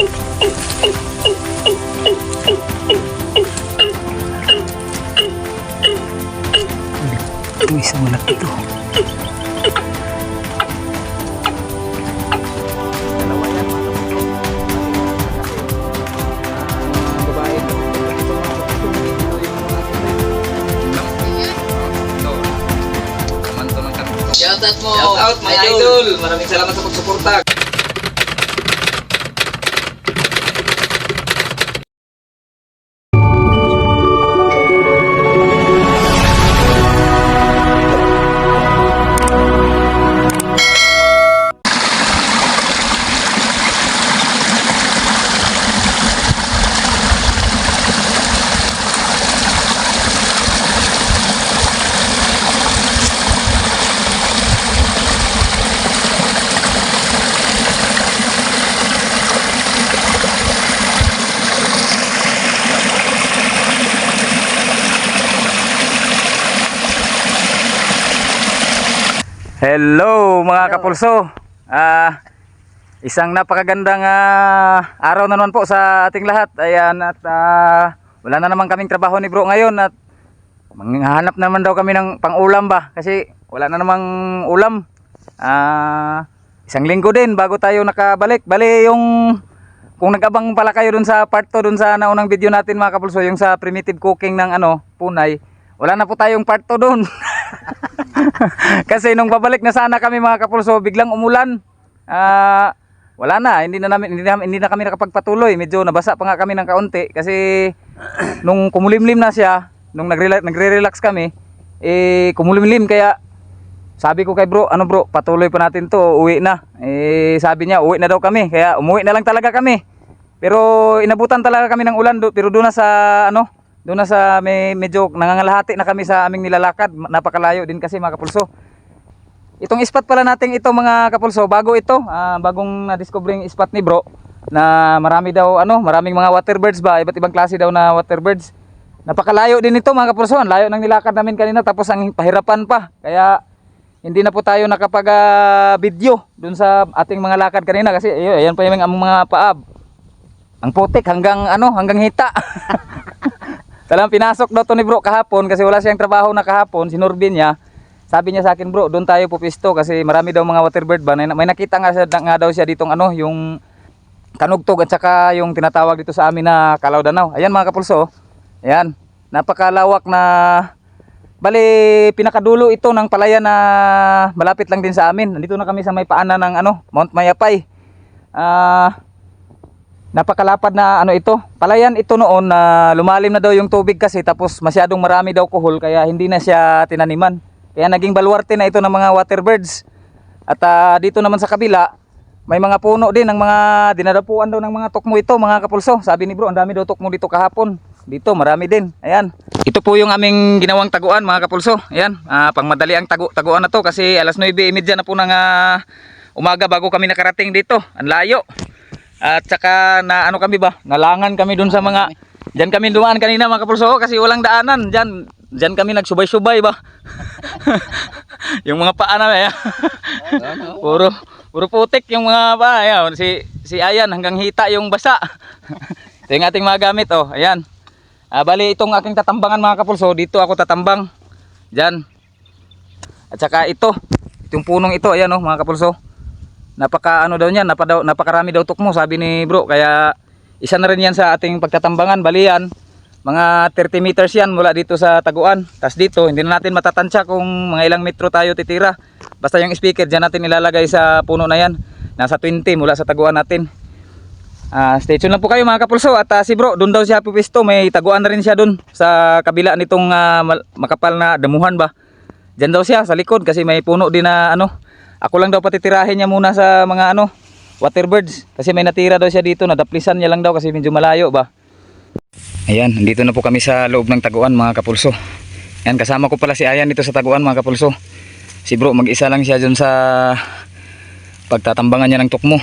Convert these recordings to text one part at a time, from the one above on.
Uy, sa malak ito. Dalawa yan, mga babae. Shoutout mo! Shoutout mga idol! Maraming salamat sa pagsuporta. Hello mga kapulso. Isang napakagandang araw na naman po sa ating lahat. Ayan, at wala na naman kaming trabaho ni bro ngayon at manghahanap naman daw kami ng pang-ulam ba kasi wala na namang ulam. Isang linggo din bago tayo nakabalik. Bali yung kung nag-abang pala kayo dun sa part 2 dun sa naunang video natin mga kapulso, yung sa primitive cooking ng punay, wala na po tayong part 2 dun. Kasi nung babalik na sana kami mga kapulso, biglang umulan. Wala na, hindi na kami nakapagpatuloy. Medyo nabasa pa nga kami ng kaunti kasi nung kumulimlim na siya, nung nagre-relax kami, kumulimlim kaya sabi ko kay bro, bro, patuloy pa natin to, uwi na. Sabi niya, uwi na daw kami, kaya umuwi na lang talaga kami. Pero inabutan talaga kami ng ulan, pero doon na sa doon na sa medyo nangangalahati na kami sa aming nilalakad. Napakalayo din kasi mga kapulso. Itong spot pala natin ito mga kapulso, bago ito, bagong na-discover yung spot ni bro na marami daw maraming mga waterbirds ba, iba't ibang klase daw na waterbirds. Napakalayo din ito mga kapulso, ang layo ng nilakad namin kanina tapos ang pahirapan pa. Kaya hindi na po tayo nakapag video dun sa ating mga lakad kanina kasi ayan pa yung mga paab. Ang putik hanggang hanggang hita. Talang pinasok daw to ni bro kahapon kasi wala siyang trabaho na kahapon, sinurbin niya. Sabi niya sa akin, bro, doon tayo pupisto kasi marami daw mga waterbird ba. May nakita nga daw siya ditong yung kanugtog at saka yung tinatawag dito sa amin na kalawdanaw. Ayan mga kapulso. Ayan, napakalawak na bali pinakadulo ito ng palayan na malapit lang din sa amin. Nandito na kami sa may paanan ng Mount Mayapay. Napakalapad na ito. Palayan ito noon na lumalim na daw yung tubig kasi tapos masyadong marami daw kuhol kaya hindi na siya tinaniman. Kaya naging baluarte na ito ng mga waterbirds. At dito naman sa kabila, may mga puno din ng mga dinadapuan daw ng mga tukmo ito mga kapulso. Sabi ni bro, ang dami daw tukmo dito kahapon. Dito marami din. Ayan. Ito po yung aming ginawang taguan mga kapulso. Ayan, pangmadali ang taguan na to kasi alas 9:30 na po ng umaga bago kami nakarating dito. Ang layo. At saka na kami ba, nalangan kami dun sa mga, dyan kami dumaan kanina mga kapulso kasi walang daanan. Dyan kami nagsubay-subay ba. Yung mga paa namin puro putik yung mga paa. Ayan, si Ayan hanggang hita yung basa. Ito yung ating mga gamit ayan. Bali itong aking tatambangan mga kapulso, dito ako tatambang. Dyan. At saka itong punong ito, ayan mga kapulso. Daw niyan, napakarami daw tukmo sabi ni bro, kaya isa na rin yan sa ating pagtatambangan. Bali yan, mga 30 meters yan mula dito sa taguan. Tapos dito, hindi na natin matatansya kung mga ilang metro tayo titira. Basta yung speaker dyan natin ilalagay sa puno na yan. Nasa 20 mula sa taguan natin. Stay tuned lang po kayo mga kapulso. At si bro, doon daw siya pupisto. May taguan na rin siya doon sa kabila nitong makapal na damuhan ba. Dyan daw siya sa likod kasi may puno din na ako lang daw patitirahin niya muna sa mga waterbirds kasi may natira daw siya dito, nadaplisan niya lang daw kasi medyo malayo ba. Ayan, dito na po kami sa loob ng taguan mga kapulso. Ayan, kasama ko pala si Ayan dito sa taguan mga kapulso. Si bro, mag-isa lang siya dun sa pagtatambangan niya ng tukmo.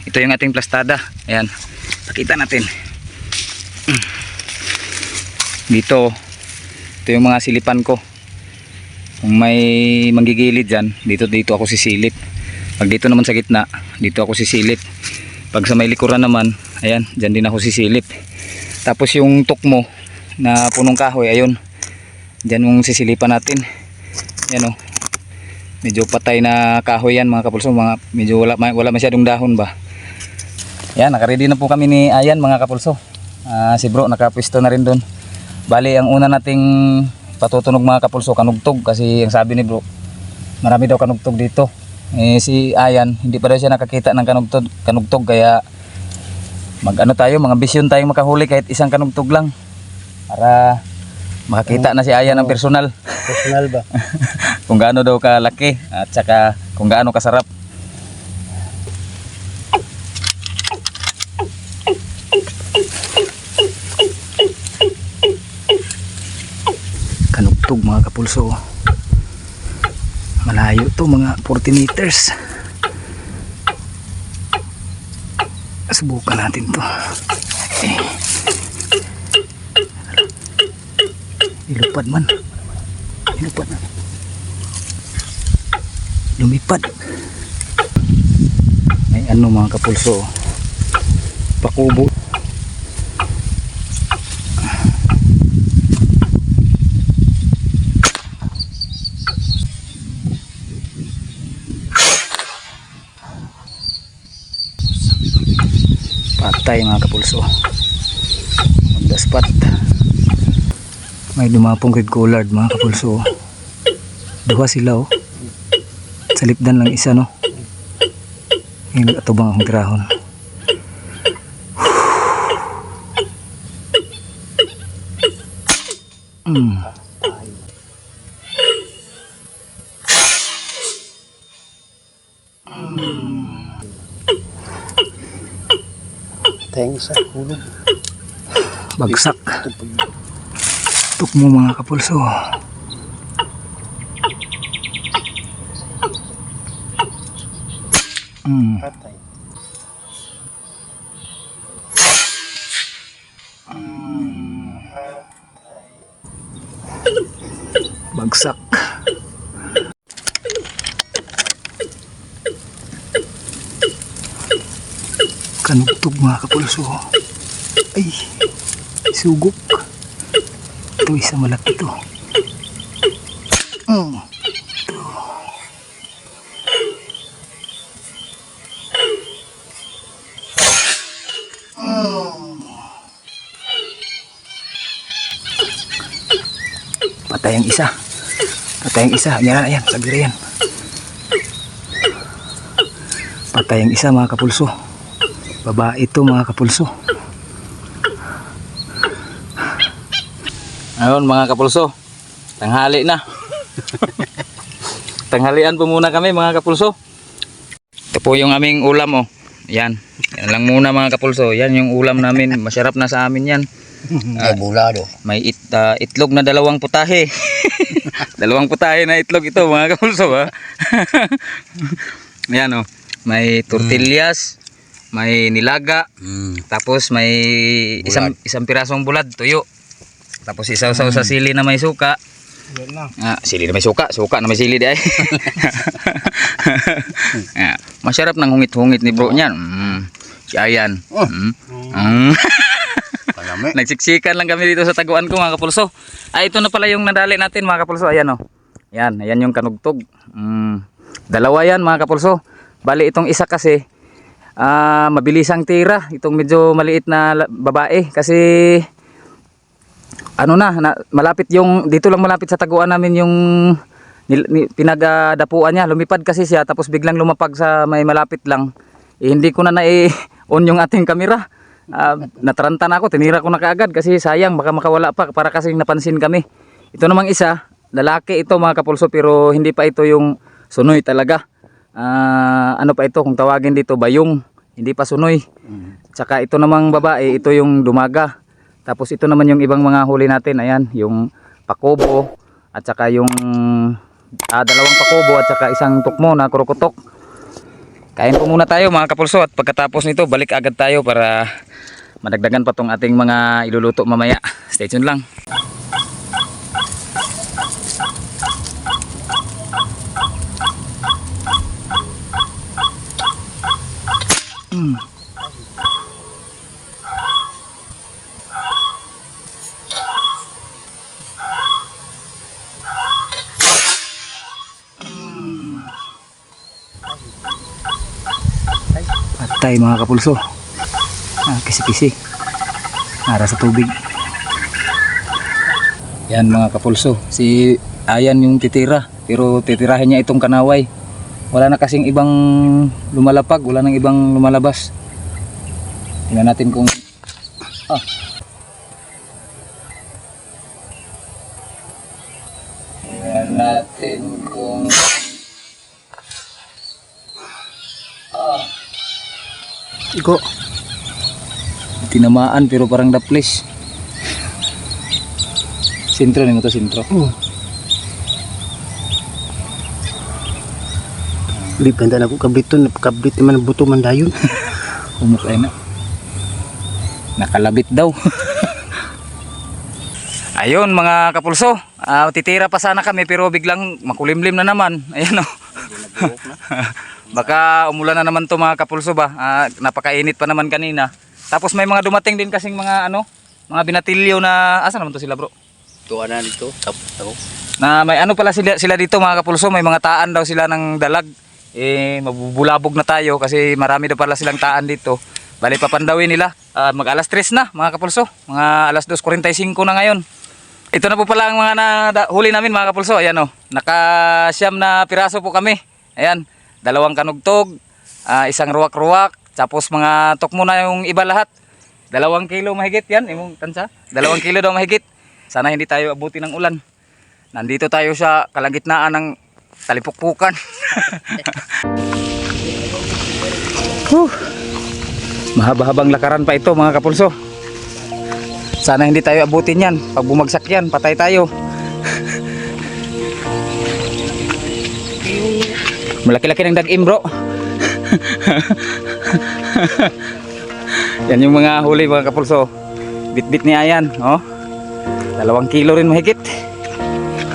Ito yung ating plastada. Ayan, pakita natin. Dito, ito yung mga silipan ko. Kung may manggigilid dyan, dito ako sisilip. Pag dito naman sa gitna, dito ako sisilip. Pag sa may likuran naman, ayan, dyan din ako sisilip. Tapos yung tukmo na punong kahoy, ayun, dyan yung sisilipan natin. Yan o, medyo patay na kahoy yan mga kapulso, medyo wala masyadong dahon ba. Yan, nakaready na po kami ni Ayan mga kapulso. Si bro nakapwesto na rin doon. Bali, ang una nating patutunog mga kapulso, kanugtog, kasi ang sabi ni bro, marami daw kanugtog dito. Si Ayan, hindi pa daw siya nakakita ng kanugtog, kaya mag-ano tayo, mga bisyon tayong makahuli kahit isang kanugtog lang para makakita na si Ayan ng personal. Personal ba? Kung gaano daw kalaki at saka kung gaano kasarap. Kanugtog mga kapulso. Malayo to, mga 40 meters. Subukan natin to. Ilupad man. Ilupad na. Lumipad. May ano mga kapulso, pakubo. Patay mga kapulso, on the spot. May dumapong red collard mga kapulso. Duha sila oh. Sa lipdan lang isa no. Yung atubang akong tirahon. Thanks sa hulog. Bagsak. Tukmo mga kapulso. Patay. Bagsak. Kanugtog mga kapulso. Ay, sugok. Ito isa malaki to. Patay ang isa. Patay ang isa. Ayan, sabira yan. Patay ang isa mga kapulso. Babae ito mga kapulso. Ayun mga kapulso, tanghali na. Tanghalian po muna kami mga kapulso. Ito po yung aming ulam oh. Yan. Yan lang muna mga kapulso. Yan yung ulam namin. Masarap na sa amin yan. Bulado. May itlog na 2 putahe. 2 putahe na itlog ito mga kapulso ha. Yan oh. May tortillas, may nilaga, tapos may isang pirasong bulad, tuyo. Tapos isaw-saw sa sili na may suka. Sili na may suka na may sili di ay. Masarap ng hungit-hungit ni bro niyan. Si Ayan. Nagsiksikan lang kami dito sa taguan ko mga kapulso. Ito na pala yung nadali natin mga kapulso. Ayan oh. Ayan yung kanugtog. 2 yan mga kapulso. Bali itong isa kasi mabilisang tira, itong medyo maliit na babae kasi ano malapit yung dito lang malapit sa taguan namin yung pinagdapuan niya. Lumipad kasi siya tapos biglang lumapag sa may malapit lang. Hindi ko na on yung ating kamera. Nataranta na ako, tinira ko na kaagad kasi sayang baka makawala pa para kasi napansin kami. Ito namang isa, lalaki ito mga kapulso pero hindi pa ito yung sunoy talaga. Ano pa ito kung tawagin dito bayong, hindi pa sunoy. Tsaka ito namang babae, ito yung dumaga. Tapos ito naman yung ibang mga huli natin, ayan, yung pakobo at saka yung 2 pakobo at saka isang tukmo na kurukutok. Kain po muna tayo mga kapulso at pagkatapos nito balik agad tayo para madagdagan pa tong ating mga iluluto mamaya. Stay tuned lang. Patay mga kapulso. Kisi-kisi. Nara sa tubig. Yan mga kapulso. Si Ayan yung titira. Pero titirahin niya itong kanaway. Wala na kasing ibang lumalapag. Wala nang ibang lumalabas. Tingnan natin kung... Tingnan natin kung... Iko. Tinamaan pero parang daplis. Sintro ni mo to, sintro. Libandan ako kabliton, kablit naman ang buto man dayon. Umukay na. Nakalabit daw. Ayun mga kapulso, titira pa sana kami pero biglang makulimlim na naman. Ayan o. Baka umulan na naman to mga kapulso ba. Napakainit pa naman kanina. Tapos may mga dumating din kasing mga mga binatilyo na, asa naman to sila bro? Tuwa na dito, tapos ako. Na may pala sila dito mga kapulso, may mga taan daw sila ng dalag. Mabubulabog na tayo kasi marami daw pala silang taan dito. Bali papandawin nila. Mag alas 3 na mga kapulso. Mga alas 2:45 na ngayon. Ito na po pala ang mga huli namin mga kapulso. Ayan o. Naka-siyam na piraso po kami. Ayan. 2 kanugtog. 1 ruwak-ruwak. Tapos mga tok muna yung iba lahat. 2 kilo mahigit yan. Imong tansa. 2 kilo daw mahigit. Sana hindi tayo abuti ng ulan. Nandito tayo sa kalagitnaan ng talipukpukan. Mahaba-habang lakaran pa ito mga kapulso. Sana hindi tayo abutin yan. Pag bumagsak yan, patay tayo. Malaki-laki ng dagim bro. Yan yung mga huli mga kapulso. Bit-bit niya yan. 2 kilo rin mahigit.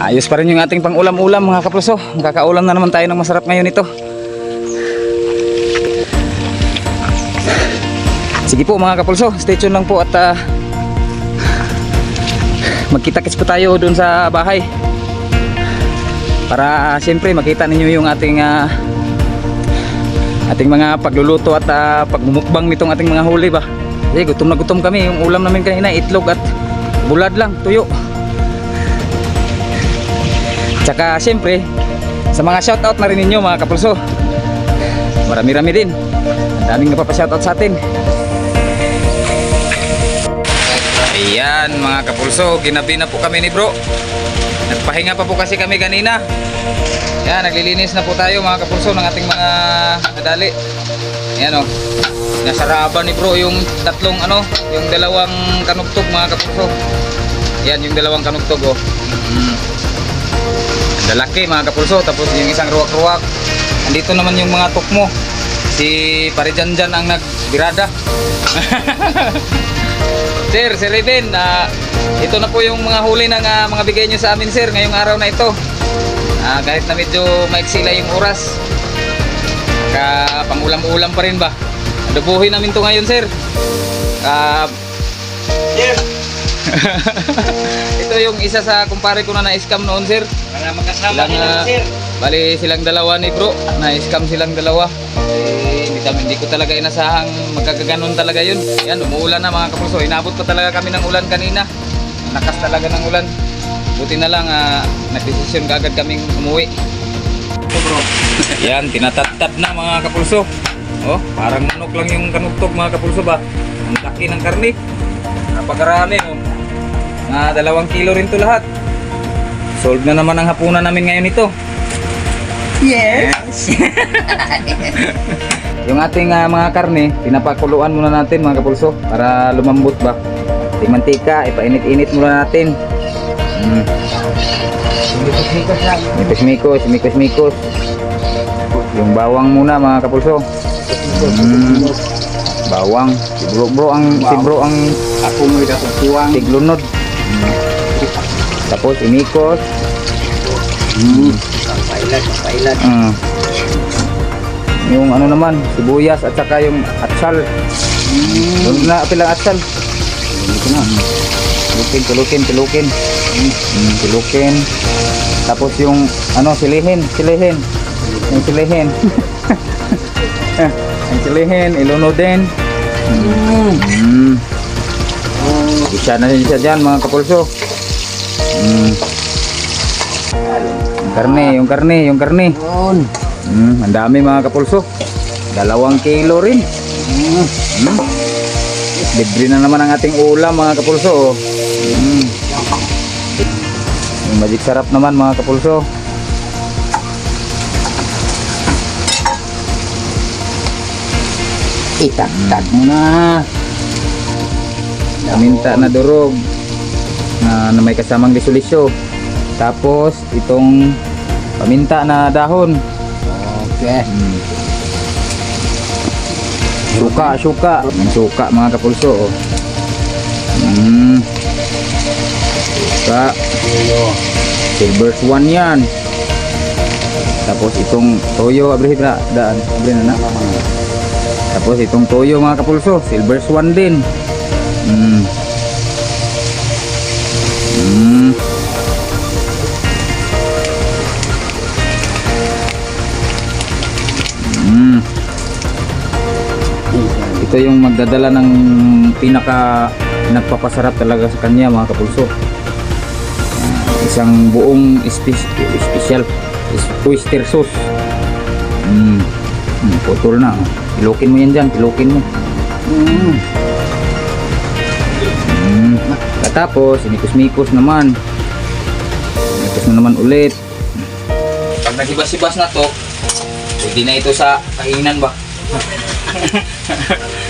Ayos pa rin yung ating pang ulam-ulam mga kapulso. Makakaulam na naman tayo ng masarap ngayon ito. Sige po mga kapulso, stay tuned lang po at magkita-kits po tayo dun sa bahay para siyempre makita ninyo yung ating mga pagluluto at pagmumukbang nitong ating mga huli ba. Kasi gutom na gutom kami. Yung ulam namin kanina itlog at bulad lang, tuyo. Tsaka siyempre sa mga shoutout na rin ninyo mga kapulso, marami-rami din. Ang daming napapa-shoutout sa atin. Ayan mga kapulso, ginabi na po kami ni bro. Nagpahinga pa po kasi kami kanina. Ayan, naglilinis na po tayo mga kapulso ng ating mga nadali. Ayan o, nasaraban ni bro yung tatlong yung 2 kanugtog mga kapulso. Ayan yung 2 kanugtog o. Ang lalaki mga kapulso. Tapos yung 1 ruwak-ruwak. Andito naman yung mga tukmo. Si Parijanjan ang nagbirada. Sir, Sir Raven, ito na po yung mga huli ng mga bigay nyo sa amin sir ngayong araw na ito. Kahit na medyo maiksi lang yung oras, pang ulam-ulam pa rin ba. Adobohin namin to ngayon sir. Sir, Ito yung isa sa kumpare ko na na-scam noon sir. para makasama nila sir. Bali silang dalawa ni bro, na-scam silang dalawa. Hindi ko talaga inasahang magkakaganon talaga yun. Yan, umuulan na mga kapulso. Inabot pa talaga kami ng ulan kanina. Lakas talaga ng ulan. Buti na lang nagdesisyon kaagad kaming umuwi. Yan, tinatatap na mga kapulso. Parang manok lang yung kanugtog mga kapulso ba. Ang laki ng karne. Napakarami na 2 kilo rin to lahat. Solve na naman ang hapunan namin ngayon ito. Yes! Yung ating mga karne, pinapakuluan muna natin mga kapulso para lumambot ba. Ating mantika, ipainit-init muna natin. Mikos-mikos. Yung bawang muna mga kapulso. Bawang. Si bro ang Ako mo ito sa tuwang. tiglunod. Tapos imikos. Pailat. Yung naman, sibuyas at saka yung atsal. Yung pilang atsal. Tulukin. Tulukin. Tapos yung silihin. Yung silihin. ang silihin, iluno din. Isa na siya dyan mga kapulso. Yung karne. Ang dami mga kapulso. 2 kilo rin. Libre na naman ang ating ulam mga kapulso. Yung magic sarap naman mga kapulso. Itak-tak mo na. Paminta na durog na may kasamang liso-liso. Tapos itong paminta na dahon. Okay. Suka. Ang suka mga kapulso. Suka. Silver Swan yan. Tapos itong toyo, abre na. Tapos itong toyo mga kapulso, Silver Swan din. Ito yung magdadala ng nagpapasarap talaga sa kanya mga kapulso. Isang buong special oyster sauce. Putol na. Pilukin mo yan dyan, pilukin mo. Tapos, inikos-mikos naman. Inikos na naman ulit. Pag naghibas-hibas na to, pwede na ito sa kainan ba?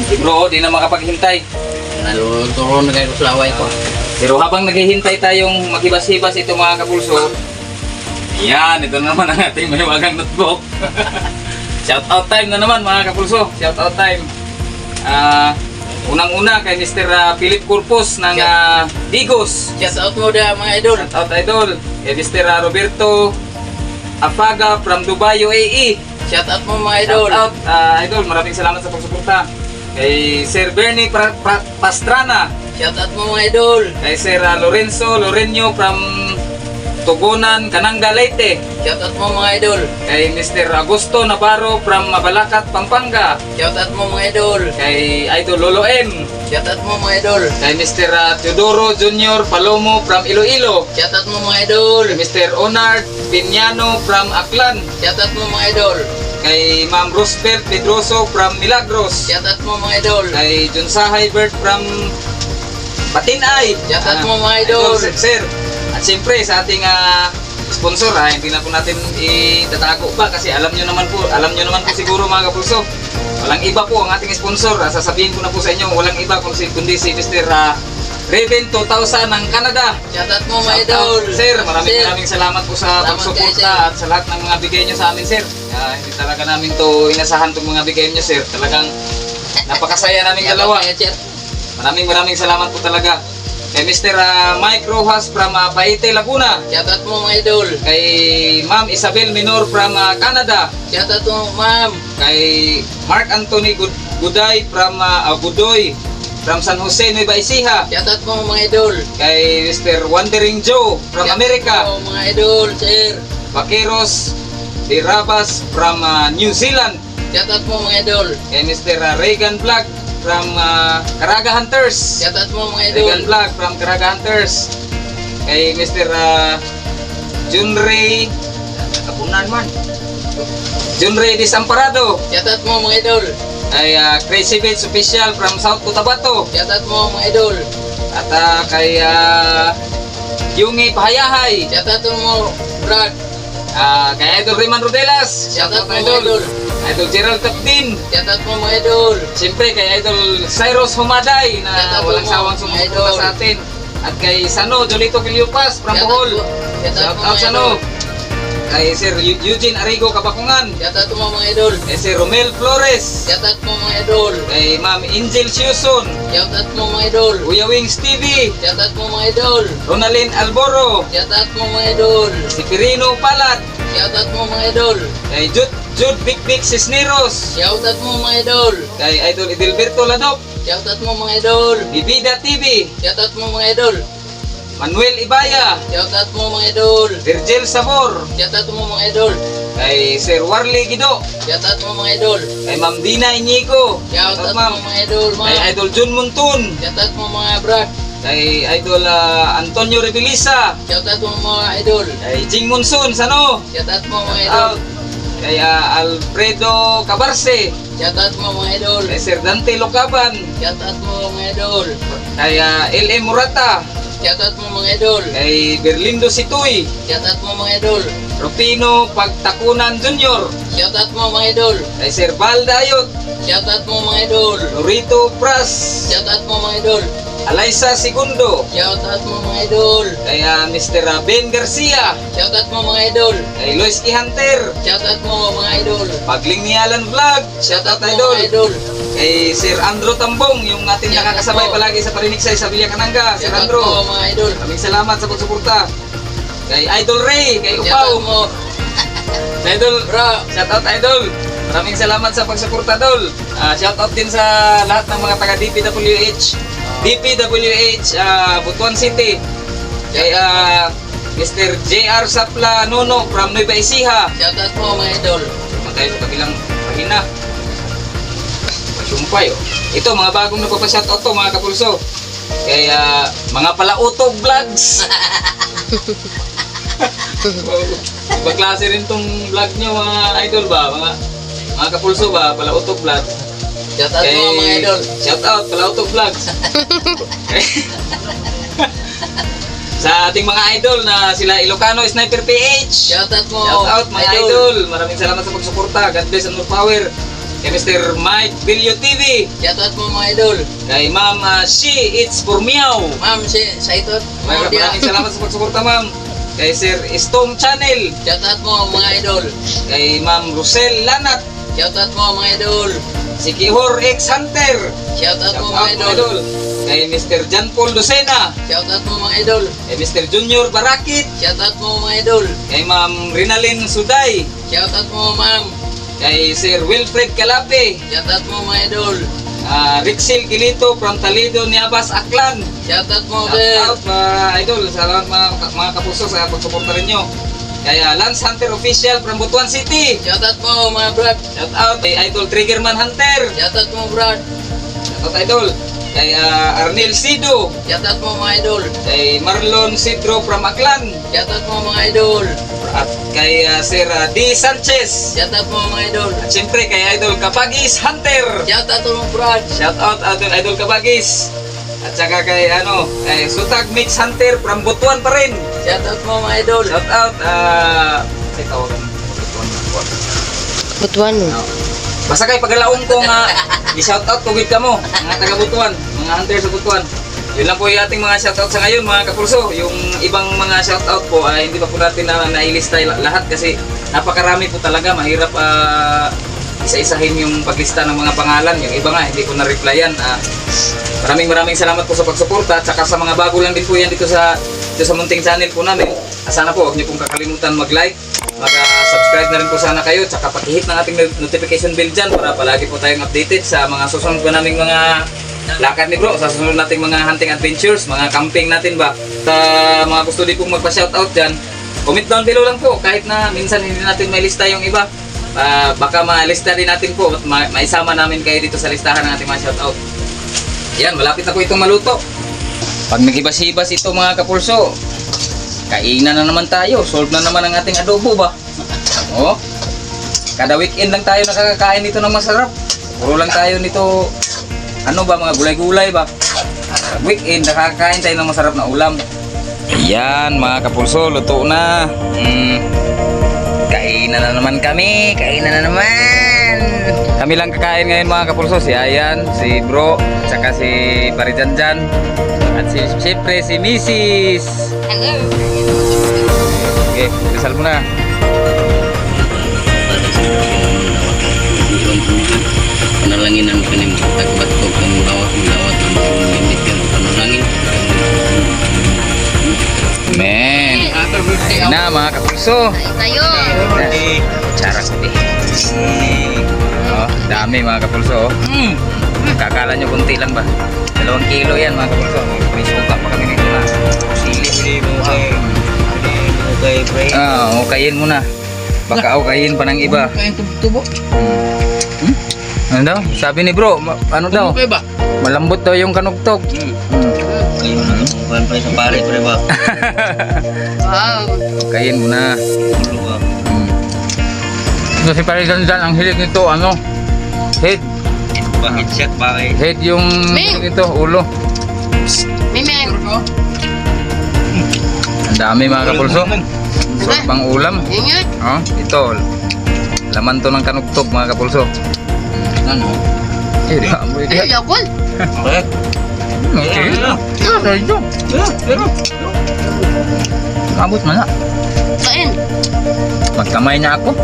Si bro, di na makapaghintay. Naluturo na kayo sa laway ko. Pero habang naghihintay tayong maghibas-hibas ito mga kapulso, yan, ito na naman ang ating mahiwagang notebook. Shout out time na naman mga kapulso. Shout out time. Unang-una kay Mr. Philip Corpus ng Digos. Shout out mo da mga idol. Shout out idol. Kay Mr. Roberto Apaga from Dubai, UAE. Shout out mo mga idol. Shout out idol. Maraming salamat sa pagsuporta. Kay Sir Bernie Pastrana. Shout out mo mga idol. Kay Sir Lorenzo Lorenyo from Tugunan, Cananga, Leyte. Shout out mo mga idol. Kay Mr. Augusto Navarro from Mabalacat, Pampanga. Shout out mo mga idol. Kay Idol Lolo M. Shout out mo mga idol. Kay Mr. Teodoro Jr. Palomo from Iloilo. Shout out mo mga idol. Kay Mr. Onard Piñano from Aklan. Shout out mo mga idol. Kay Ma'am Roosevelt Pedroso from Milagros. Shout out mo mga idol. Kay John Sahay Bert from Patinay. Shout out mo mga idol. Sir. At siyempre sa ating sponsor, hindi na po natin itatago pa kasi alam nyo naman po siguro mga kapulso. Walang iba po ang ating sponsor. Sasabihin ko na po sa inyo, walang iba kundi si Mr. Raven 2000 ng Canada. Shout out mo mga Shout idol. out, sir, maraming salamat po sa Salamat pagsuporta kayo, sir. at sa lahat ng mga bigay nyo sa amin, sir. Hindi talaga namin to inasahan itong mga bigay nyo, sir. Talagang napakasaya namin dalawa. Maraming salamat po talaga. Kay Mr. Mike Rojas from Paite, Laguna. Shout out mo mga idol. Kay Ma'am Isabel Minor from Canada. Shout out mo ma'am. Kay Mark Anthony Guday from Budoy from San Jose, Nueva Ecija. Shout out mo mga idol. Kay Mr. Wandering Joe from Shout out America. mo mga idol, sir. Vaqueros de Rabas from New Zealand. Shout out mo mga idol. Kay Mr. Reagan Vlog from Caraga Hunters. Shout out mo mga idol. Reagan Vlog from Caraga Hunters. Kay Mr. Junray Kapunan man. Junray Desamparado. Shout out mo mga idol. Kay Crazy Baits Official from South Cotabato. Shout out mo mga idol. At kay Yungi Pahayahay. Shout out mo Brad. Kay Idol Riman Rodelas. Shout out mo mga idol. Idol Gerald Tapdin. Shout out mo mga idol. Siyempre kay Idol Cyrus Humaday na Shout out walang mo, sawang mga sumusuporta idol. sa atin. At kay Sano Jolito Quiliupas from Shout out Bohol. mo. Shout out Shout mo out mga Sano. idol. Kay Sir Eugene Arrigo Kabakungan. Shout out mo mga idol. Kay Sir Romel Flores. Shout out mo mga idol. Kay Ma'am Angel Siuson. Shout out mo mga idol. Kuya Wings TV. Shout out mo mga idol. Ronalyn Alboro. Shout out mo mga idol. Si Pirino Palat. Shout out mo mga idol. Kay Jude Big Big Cisneros. Shout out mo mga idol. Kay Idol Edilberto Ladop. Shout out mo mga idol. Bibida TV. Shout out mo mga idol. Manuel Ibaya. Shout out mo mga idol. Virgil Sabor. Shout out mo mga idol. Kay Sir Warley Gido. Shoutout mo mga idol. Kay Ma'am Dina Inigo. Shoutout Ma'am. mo mga idol. Kay Idol Jun Muntun. Shoutout mo mga brad. Kay Idol Antonio Revilisa. Shoutout mo mga idol. Kay Jing Monson Sano. Shoutout mo mga idol. Out. Kay Alfredo Cabarce. Shoutout mo mga idol. Kay Sir Dante Locaban. Shoutout mo mga idol. Kay LM Murata. Shoutout mo mga idol. Kay Berlindo Situy. Shoutout mo mga idol. Rufino Pagtakunan Jr. Shoutout mo mga idol. Kay Sir Val Dayot. Shoutout mo mga idol. Lorito Pras. Shoutout mo mga idol. Alaysa Segundo. Shoutout mo mga idol. Kay Mr. Ben Garcia. Shoutout mo mga idol. Kay Lois E. Hunter. Shoutout mo mga idol. Pagling ni Alan Vlog. Shoutout Shoutout mo idol. mga idol. Kay Sir Andro Tambong, yung ating Shoutout nakakasabay po. palagi sa Pariniksay sa Villa Cananga. Sir Shoutout Andro. mo mga idol. Maraming salamat sa pagsuporta. Kay Idol Ray. Kay Shoutout Upaw. mo. Idol. Bro. Shoutout Idol. Maraming salamat sa pagsuporta Idol. Shoutout din sa lahat ng mga taga DPWH. DPWH Butuan City. Kay Mr. JR Sapla Nono from Nueva Ecija. Shoutout mo mga idol. Naman tayo sa kabilang pahina. Sumpay oh. Ito mga bagong napapashoutout to mga kapulso. Kay mga palautog vlogs. Ibang klase rin tong vlog nyo mga idol ba? Mga kapulso ba? Palautog vlog. Shoutout mo mga idol. Shoutout Palautog vlogs. Sa ating mga idol na sila Ilocano Sniper PH. Shoutout mo. Shoutout mga idol. Maraming salamat sa pagsuporta. God bless and more power. Kay Mr. Mike Villo TV. Shoutout mo mga idol. Kay Ma'am She It's for Meow. Ma'am, sa ito. Maraming salamat sa pagsuporta ma'am. Kay Sir Stone Channel. Shoutout mo mga idol. Kay Ma'am Rosel Lanat. Shoutout mo mga idol. Si Kihor X Hunter. Shoutout mo Shoutout mga mga idol. idol. Kay Mr. John Paul Lucena. Shoutout mo mga idol. Kay Mr. Junior Barakit. Shoutout mo mga idol. Kay Ma'am Rinalyn Suday. Shoutout mo ma'am. Kay Sir Wilfred Calape. Shoutout mo mga idol. Rixil Gilito from Toledo, Niabas, Aklan. Shoutout mo Ben. Shoutout idol. Salamat mga kapuso sa pagsuporta rin nyo. Kaya Lance Hunter Official from Butuan City. Shoutout mo mga brad. Shoutout kay Idol Triggerman Hunter. Shoutout mo brad. Shoutout idol. Kay Arnel Sido. Shoutout mo mga idol. Kay Marlon Sidro from Aklan. Shoutout mo mga idol. At kay Sir D. Sanchez. Shoutout mo mga idol. At siyempre kay Idol Kapagis Hunter. Shoutout mo brad. Shoutout Idol Kapagis. At saka kay kay Sutag Mix Hunter from Butuan pa rin. Shoutout mo mga idol. Shoutout say tawagan Butuan. Butuan mo. Basta kay pagalaong ko nga i-shoutout ko gid kamo mga taga Butuan, mga hunter sa Butuan. Yun lang po yung ating mga shoutout sa ngayon mga kapulso. Yung ibang mga shoutout po ay hindi pa po natin na nailista lahat kasi napakarami po talaga. Mahirap isa-isahin yung paglista ng mga pangalan. Yung iba nga hindi ko na-replyan. Maraming salamat po sa pagsuporta at saka sa mga bago lang din po yan dito sa Munting Channel po namin. Sana po huwag niyo pong kakalimutan mag-like, mag-subscribe na rin po sana kayo, tsaka pakihit ng ating notification bell dyan para palagi po tayong updated sa mga susunod po naming mga lakad ni bro, sa susunod nating mga hunting adventures, mga camping natin ba. Sa mga gusto din pong magpa-shoutout dyan, comment down below lang po kahit na minsan hindi natin may lista yung iba. Baka ma-lista din natin po at maisama namin kayo dito sa listahan ng ating mga shoutout. Yan, malapit na po itong maluto. Pag nag-ibas-ibas ito mga kapulso, kainan na naman tayo. Solve na naman ang ating adobo ba? Oh, kada weekend lang tayo nakakakain nito ng masarap. Puro lang tayo nito, mga gulay-gulay ba? Pag weekend, nakakakain tayo ng masarap na ulam. Ayan mga kapulso, luto na. Kainan na naman kami. Kainan na naman. Kami lang kakain ngayon mga kapulso. Si Ayan, si Bro, at saka si Parijanjan. At siyempre si Mrs. Hello. Okay, resal mo na. Panalangin ang kaning tagbat ko kung lawat ang hindi ka panalangin. Men. Na mga kapulso. Kain tayo. Cara ko Oh, dami mga kapulso. Kakala nyo kunti lang ba? 2 kilo yan mga kapulso. May suka pa kami nito na. Sili mo kay pre. Ukayin mo na. Baka aukayin pa ng iba. Kayang tubo. Ano daw? Sabi ni bro, ano daw? Tubo ba? Malambot daw yung kanugtog. Ayun na. Bukan pa sa pare pre ba? Wow. Aukayin mo na. Ulo ba? So si Parisan dyan, ang hilig nito, ano? Head. Bakit siya bakit? Head yung Ming! ito, ulo. Mimeng. Ang dami mga kapulso. So, pang ulam. Ingat. Oh, ito. Laman to ng kanugtog mga kapulso. Ano? Eh, di ka mo Ay, ito. yakol. Bakit? Okay. Ano ito? Pero Abot man na. Kain. Magkamay niya ako.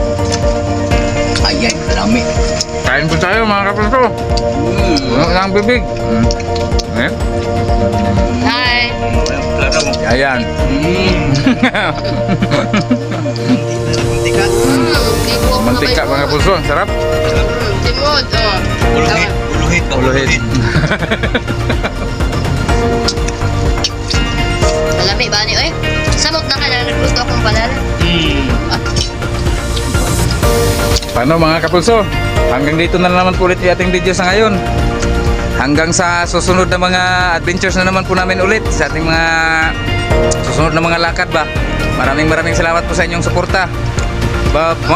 ayan, marami. Kain po tayo mga kapulso. Ano lang bibig? Eh? Hi. Ayan. Mantika mga kapulso. Ang sarap. Timod. Uluhit, uluhit ba? Uluhit. Malami ba ni oy? Samot na ka na nagluto akong palala. Paano mga kapulso? Hanggang dito na naman po ulit yung ating video sa ngayon. Hanggang sa susunod na mga adventures na naman po namin ulit sa ating mga susunod na mga lakad ba. Maraming salamat po sa inyong suporta. Bye-bye!